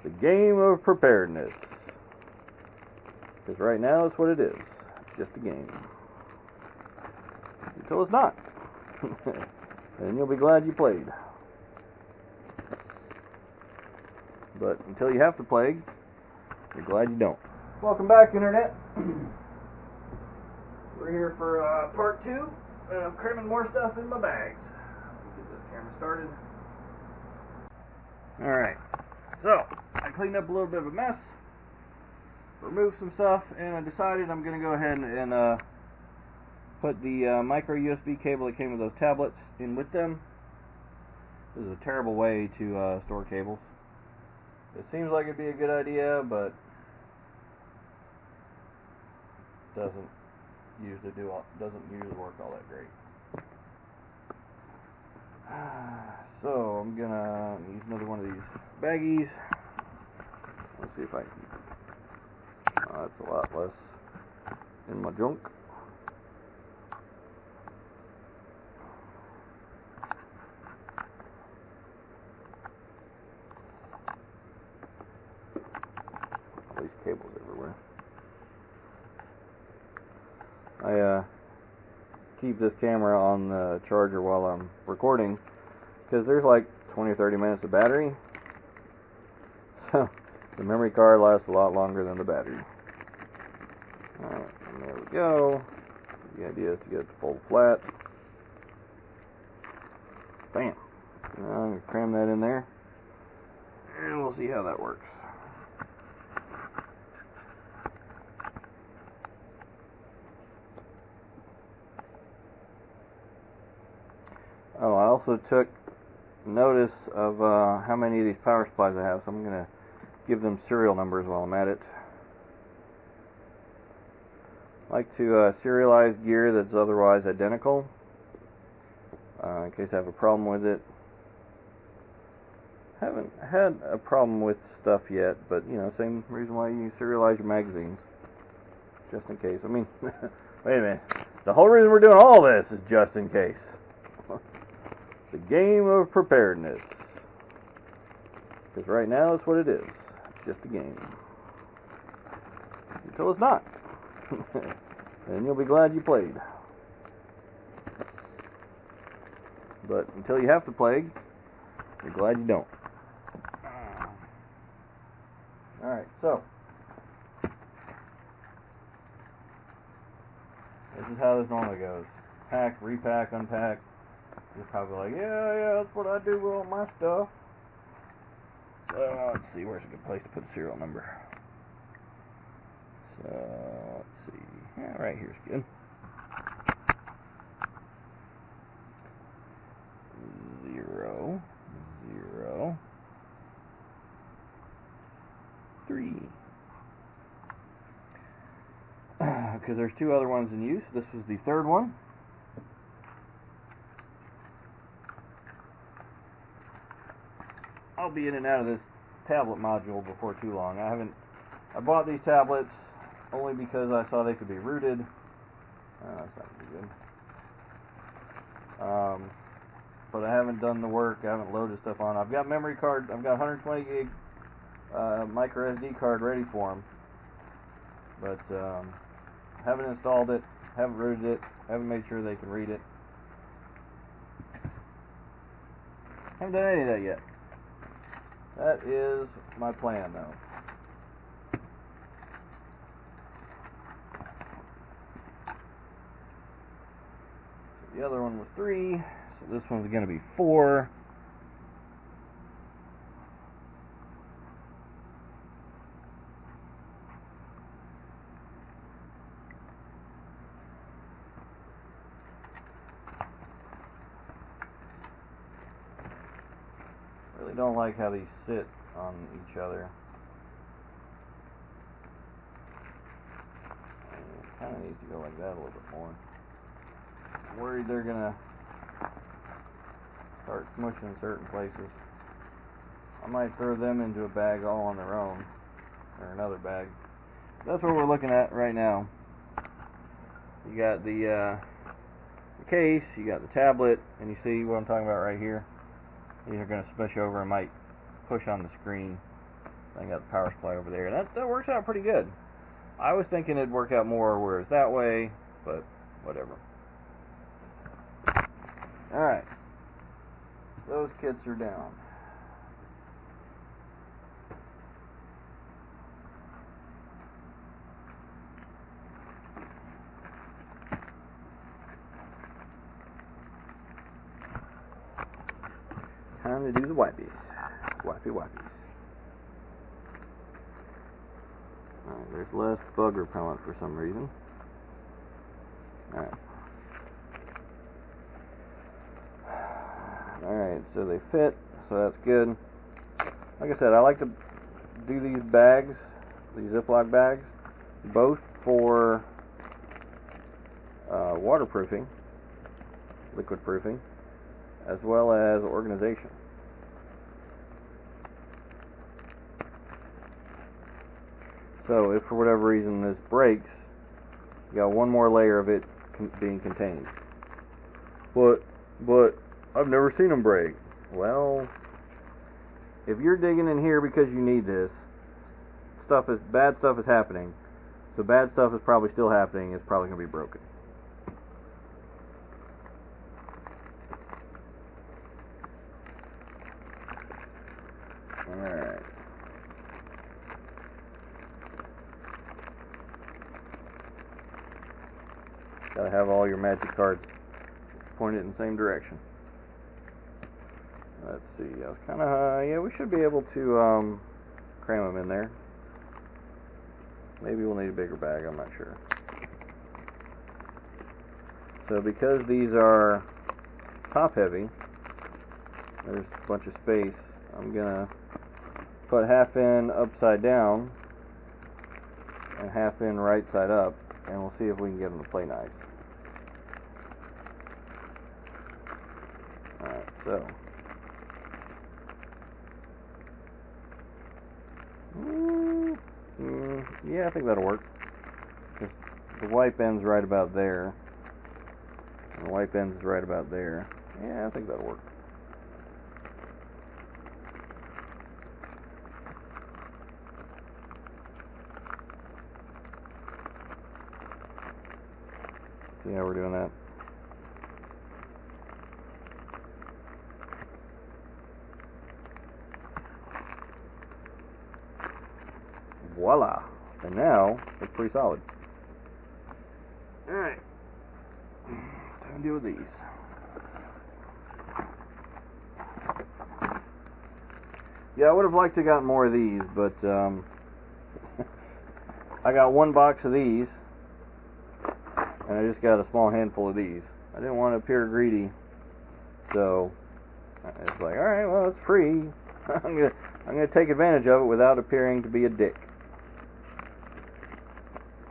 The game of preparedness. Because right now it's what it is. It's just a game. Until it's not. And you'll be glad you played. But until you have to play, you're glad you don't. Welcome back, Internet. We're here for part 2. And I'm cramming more stuff in my bags. Get this camera started. Alright. So, I cleaned up a little bit of a mess. Removed some stuff, and I decided I'm going to go ahead and put the micro USB cable that came with those tablets in with them. This is a terrible way to store cables. It seems like it'd be a good idea, but doesn't usually work all that great. So I'm gonna use another one of these baggies. Let's see if I can. That's a lot less in my junk. All these cables everywhere. I keep this camera on the charger while I'm recording because there's like 20 or 30 minutes of battery. So the memory card lasts a lot longer than the battery. Alright, and there we go. The idea is to get it to fold flat. Bam. Now I'm going to cram that in there, and we'll see how that works. Oh, I also took notice of how many of these power supplies I have, so I'm going to give them serial numbers while I'm at it. I like to serialize gear that's otherwise identical, in case I have a problem with it. Haven't had a problem with stuff yet, but you know, same reason why you serialize your magazines, just in case. I mean, wait a minute. The whole reason we're doing all this is just in case. The game of preparedness. Because right now it's what it is. It's just a game. Until it's not. And you'll be glad you played. But until you have to play, you're glad you don't. Alright, so this is how this normally goes. Pack, repack, unpack. You're probably like, yeah, that's what I do with all my stuff. So, let's see, where's a good place to put the serial number? So, let's see. Yeah, right here's good. 0, 0, 3. Because there's 2 other ones in use. This is the 3rd one. I'll be in and out of this tablet module before too long. I bought these tablets only because I saw they could be rooted. That's not too good. But I haven't done the work. I haven't loaded stuff on. I've got memory card. I've got 120 gig micro SD card ready for them. But haven't installed it. Haven't rooted it. Haven't made sure they can read it. Haven't done any of that yet. That is my plan, though. So the other one was 3, so this one's going to be 4. Really don't like how these sit on each other. It kind of needs to go like that a little bit more. I'm worried they're gonna start smushing certain places. I might throw them into a bag all on their own, or another bag. That's what we're looking at right now. You got the case, you got the tablet, and you see what I'm talking about right here. These are going to smush over and might push on the screen I got the power supply over there, and that works out pretty good. I was thinking it'd work out more where it's that way, but whatever. Alright. Those kits are down. Time to do the wipies. Wipey wipies. Alright, there's less bug repellent for some reason. Alright. Alright, so they fit, so that's good. Like I said, I like to do these bags, these Ziploc bags, both for waterproofing, liquid proofing, as well as organization. So if for whatever reason this breaks, you got one more layer of it being contained. But I've never seen them break. Well, if you're digging in here because you need this, bad stuff is happening. So bad stuff is probably still happening. It's probably going to be broken. Alright. Gotta have all your magic cards pointed in the same direction. Let's see, I was kind of, yeah, we should be able to cram them in there. Maybe we'll need a bigger bag, I'm not sure. So because these are top heavy, there's a bunch of space, I'm gonna put half in upside down and half in right side up, and we'll see if we can get them to play nice. Alright, so yeah, I think that'll work. The wipe end's right about there, and the wipe end's right about there. Yeah, I think that'll work. See how we're doing that? Voila! And now it's pretty solid. Alright. Time to deal with these. Yeah, I would have liked to have gotten more of these, but I got one box of these, and I just got a small handful of these. I didn't want to appear greedy, so it's like, alright, well, it's free. I'm gonna take advantage of it without appearing to be a dick.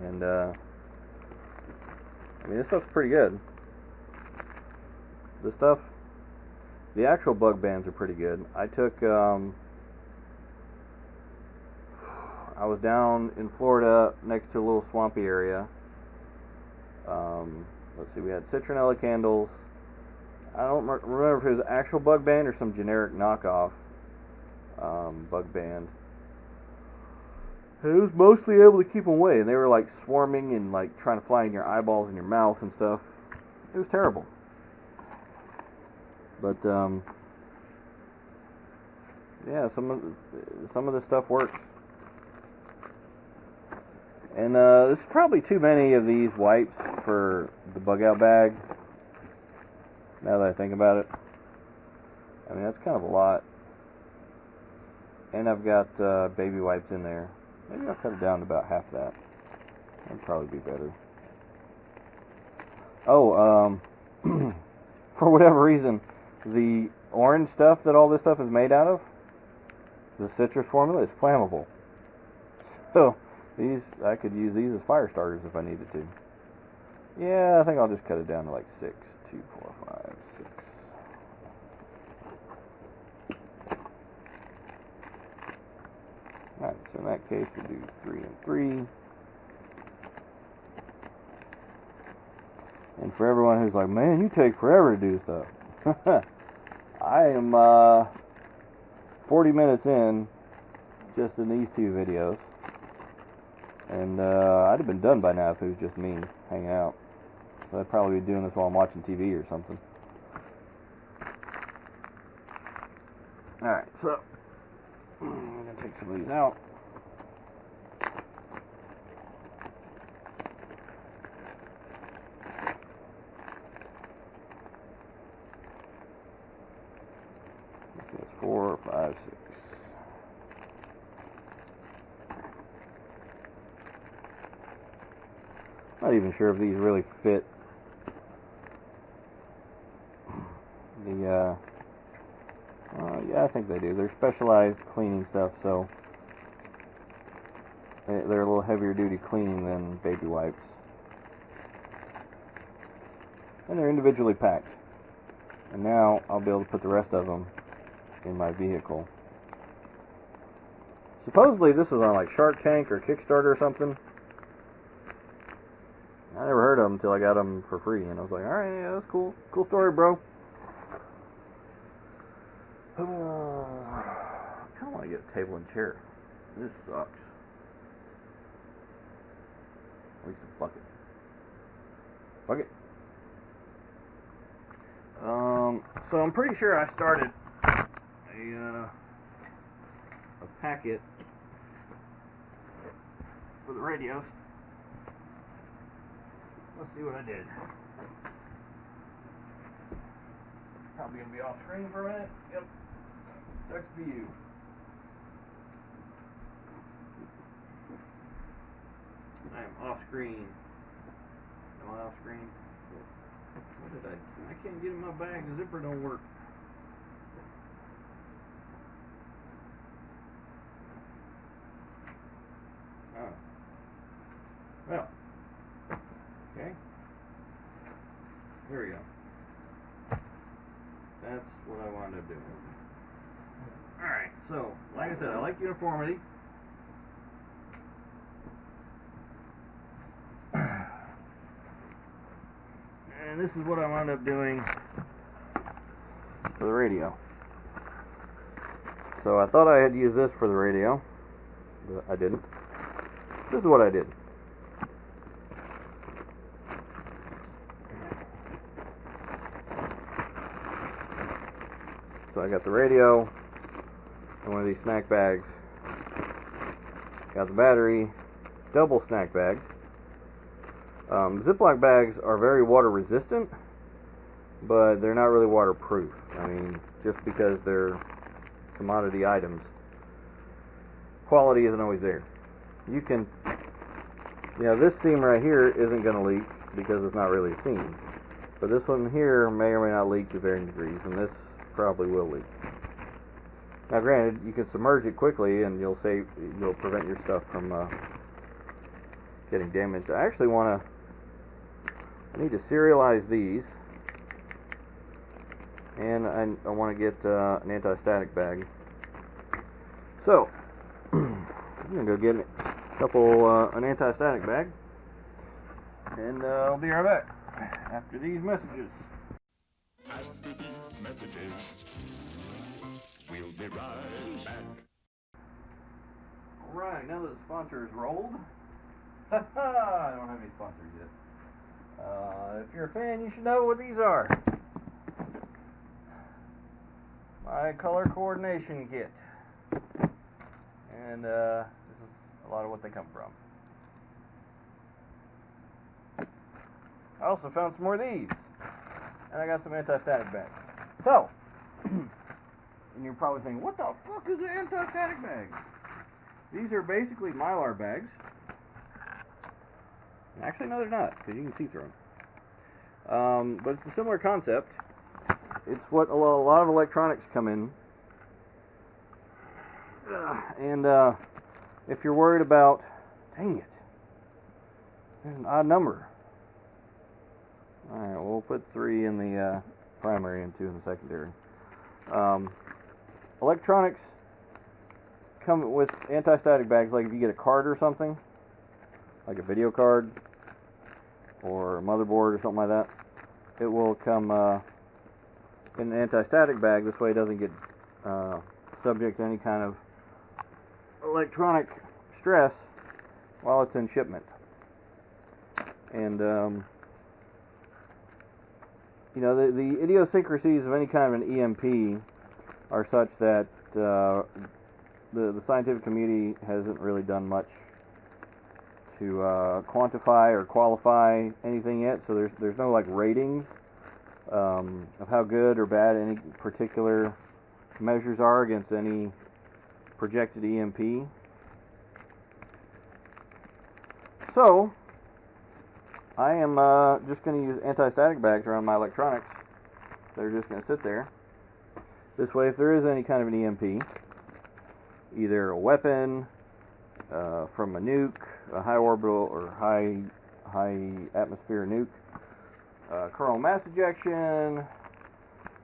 And I mean, this stuff's pretty good. The actual bug bands are pretty good. I was down in Florida next to a little swampy area. Let's see, we had citronella candles. I don't remember if it was actual bug band or some generic knockoff bug band. It was mostly able to keep them away, and they were like swarming and like trying to fly in your eyeballs and your mouth and stuff. It was terrible. But yeah, some of the stuff works. And there's probably too many of these wipes for the BugOutBag. Now that I think about it, I mean, that's kind of a lot. And I've got baby wipes in there. Maybe I'll cut it down to about half that. That'd probably be better. Oh, for whatever reason, the orange stuff that all this stuff is made out of, the citrus formula, is flammable. So I could use these as fire starters if I needed to. Yeah, I think I'll just cut it down to like 6. 2, 4, 5, 6. Alright, so in that case we'll do 3 and 3. And for everyone who's like, man, you take forever to do stuff. I am 40 minutes in, just in these 2 videos. And I'd have been done by now if it was just me hanging out. So I'd probably be doing this while I'm watching TV or something. Alright, so I'm going to take some of these out. That's 4, 5, 6. Not even sure if these really fit the, yeah, I think they do. They're specialized cleaning stuff, so they're a little heavier duty cleaning than baby wipes. And they're individually packed. And now I'll be able to put the rest of them in my vehicle. Supposedly this was on like Shark Tank or Kickstarter or something. I never heard of them until I got them for free, and I was like, alright, yeah, that's cool. Cool story, bro. Oh, I kind of want to get a table and chair. This sucks. At least a bucket. Bucket. So I'm pretty sure I started a packet for the radios. Let's see what I did. Probably gonna be off screen for a minute. Yep. Text view. I am off screen. Am I off screen? What did I can't get in my bag. The zipper don't work. Oh. Well. Okay. Here we go. That's what I wound up doing. Alright, so, like I said, I like uniformity. And this is what I wound up doing for the radio. So I thought I had used this for the radio, but I didn't. This is what I did. So I got the radio in one of these snack bags. Got the battery, double snack bags. Ziploc bags are very water resistant, but they're not really waterproof. I mean, just because they're commodity items, quality isn't always there. You can, this seam right here isn't going to leak because it's not really a seam. But this one here may or may not leak to varying degrees, and this probably will leak. Now granted, you can submerge it quickly and you'll prevent your stuff from getting damaged. I actually I need to serialize these, and I want to get an anti-static bag. So I'm gonna go get an anti-static bag, and I'll be right back after these messages. After these messages, we'll be right back. Alright, now that the sponsor is rolled, I don't have any sponsors yet. If you're a fan, you should know what these are. My color coordination kit. And this is a lot of what they come from. I also found some more of these. And I got some anti-static bags. So, and you're probably thinking, what the fuck is an anti-static bag? These are basically Mylar bags. Actually, no, they're not, because you can see through them. But it's a similar concept. It's what a lot of electronics come in. And if you're worried about, dang it, there's an odd number. Alright, we'll put 3 in the primary and 2 in the secondary. Electronics come with anti-static bags, like if you get a card or something, like a video card or a motherboard or something like that, it will come in an anti-static bag. This way it doesn't get subject to any kind of electronic stress while it's in shipment. And you know, the idiosyncrasies of any kind of an EMP are such that the scientific community hasn't really done much to quantify or qualify anything yet. So there's no like ratings of how good or bad any particular measures are against any projected EMP. So I am just going to use anti-static bags around my electronics. They're just going to sit there. This way, if there is any kind of an EMP, either a weapon from a nuke, a high orbital or high atmosphere nuke, coronal mass ejection,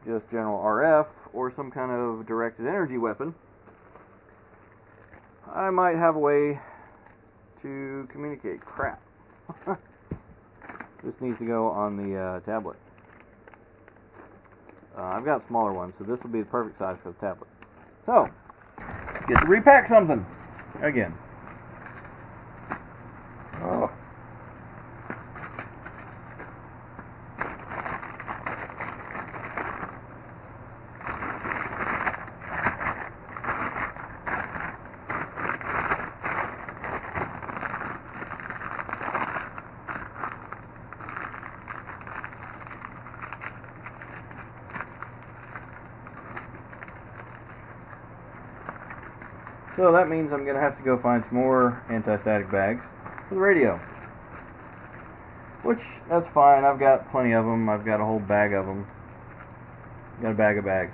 just general RF, or some kind of directed energy weapon, I might have a way to communicate. Crap. This needs to go on the tablet. I've got smaller ones, so this will be the perfect size for the tablet. So, get to repack something again. Oh. So that means I'm going to have to go find some more anti-static bags for the radio. Which, that's fine. I've got plenty of them. I've got a whole bag of them. Got a bag of bags.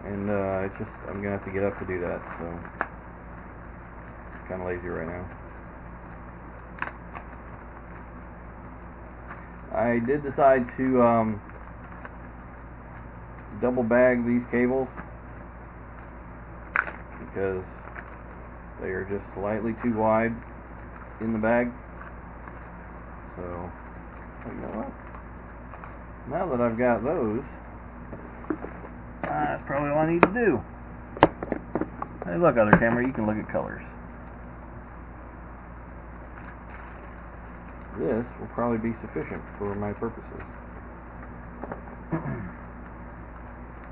And it's just, I'm going to have to get up to do that. So, kind of lazy right now. I did decide to double bag these cables because they are just slightly too wide in the bag. So, you know what? Now that I've got those, that's probably all I need to do. Hey, look, other camera, you can look at colors. This will probably be sufficient for my purposes.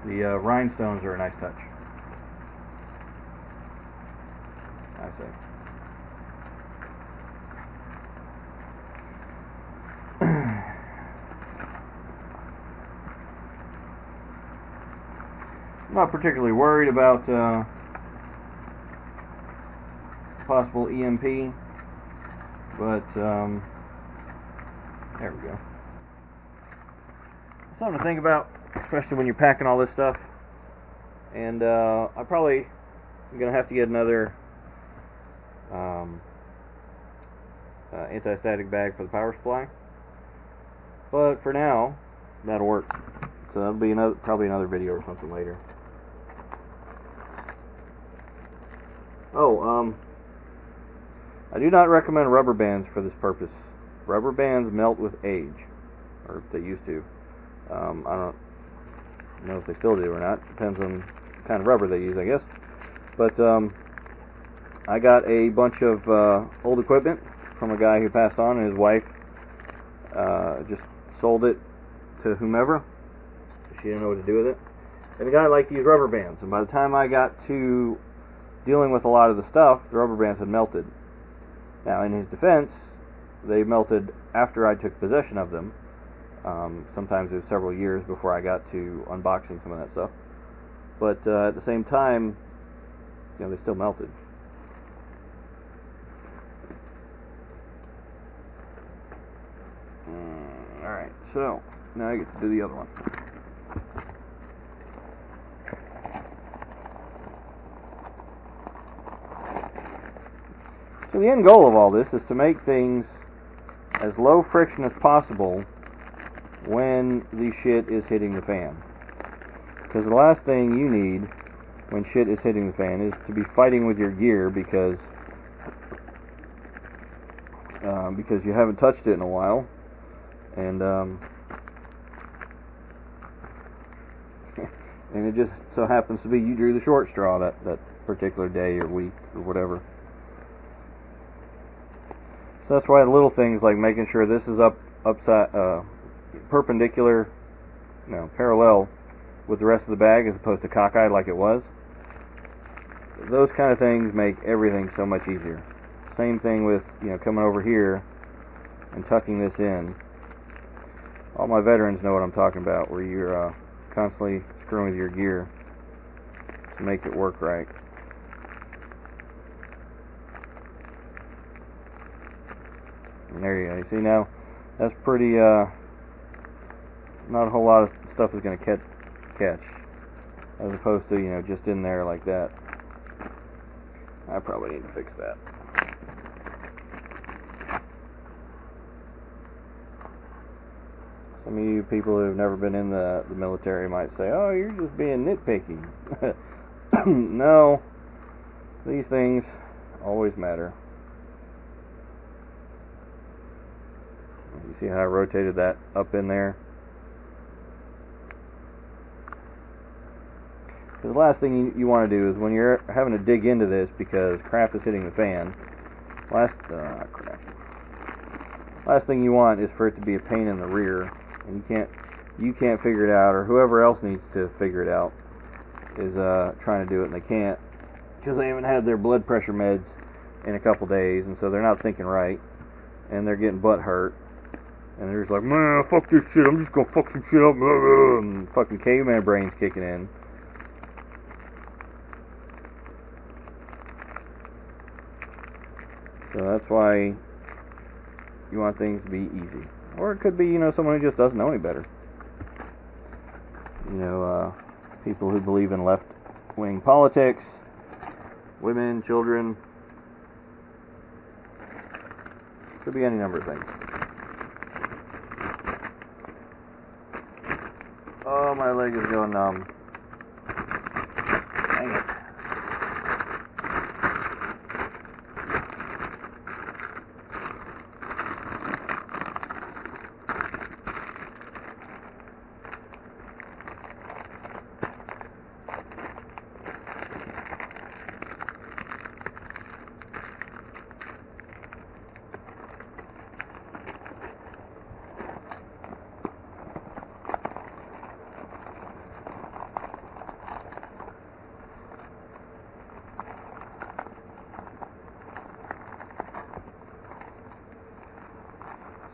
The rhinestones are a nice touch, I say. I'm not particularly worried about possible EMP, but there we go. Something to think about, especially when you're packing all this stuff. And I probably am going to have to get another anti-static bag for the power supply. But for now, that'll work. So that'll be probably another video or something later. Oh, I do not recommend rubber bands for this purpose. Rubber bands melt with age, or they used to. I don't know if they still do or not. Depends on the kind of rubber they use, I guess. But I got a bunch of old equipment from a guy who passed on, and his wife just sold it to whomever. She didn't know what to do with it. And the guy liked to use rubber bands, and by the time I got to dealing with a lot of the stuff, the rubber bands had melted. Now, in his defense, they melted after I took possession of them. Sometimes it was several years before I got to unboxing some of that stuff. But at the same time, you know, they still melted. Alright, so now I get to do the other one. So the end goal of all this is to make things as low friction as possible when the shit is hitting the fan. Because the last thing you need when shit is hitting the fan is to be fighting with your gear because you haven't touched it in a while, and And it just so happens to be you drew the short straw that particular day or week or whatever. So that's why the little things like making sure this is upside perpendicular, parallel with the rest of the bag as opposed to cockeyed like it was. Those kind of things make everything so much easier. Same thing with coming over here and tucking this in. All my veterans know what I'm talking about, where you're constantly screwing with your gear to make it work right. And there you go. You see now, that's pretty, not a whole lot of stuff is going to catch, as opposed to, just in there like that. I probably need to fix that. Some of you people who have never been in the military might say, oh, you're just being nitpicky. No, these things always matter. You see how I rotated that up in there? So the last thing you want to do is when you're having to dig into this because crap is hitting the fan, last thing you want is for it to be a pain in the rear, and you can't figure it out, or whoever else needs to figure it out is trying to do it and they can't because they haven't had their blood pressure meds in a couple days, and so they're not thinking right, and they're getting butt hurt, and they're just like, man, fuck this shit, I'm just gonna fuck some shit up, and fucking caveman brain's kicking in. So that's why you want things to be easy. Or it could be, someone who just doesn't know any better. People who believe in left-wing politics, women, children. Could be any number of things. Oh, my leg is going numb. Dang it.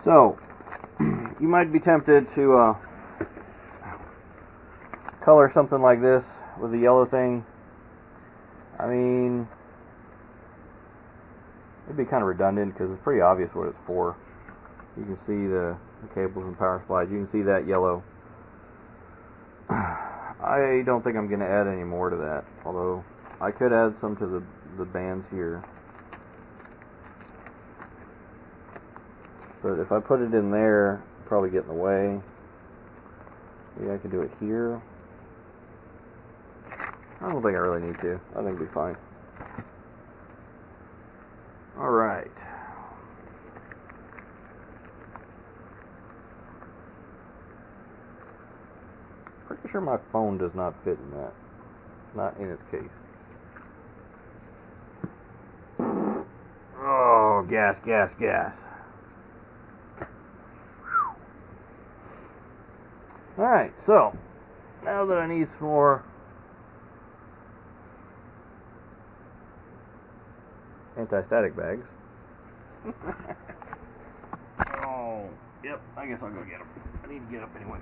So, you might be tempted to color something like this with the yellow thing. I mean, it'd be kind of redundant because it's pretty obvious what it's for. You can see the cables and power supplies. You can see that yellow. I don't think I'm going to add any more to that, although I could add some to the bands here. But if I put it in there, it'll probably get in the way. Maybe I could do it here. I don't think I really need to. I think it'll be fine. Alright. Pretty sure my phone does not fit in that. Not in its case. Oh, gas, gas, gas. Alright, so now that I need some more anti-static bags. Oh, yep, I guess I'll go get them. I need to get up anyways.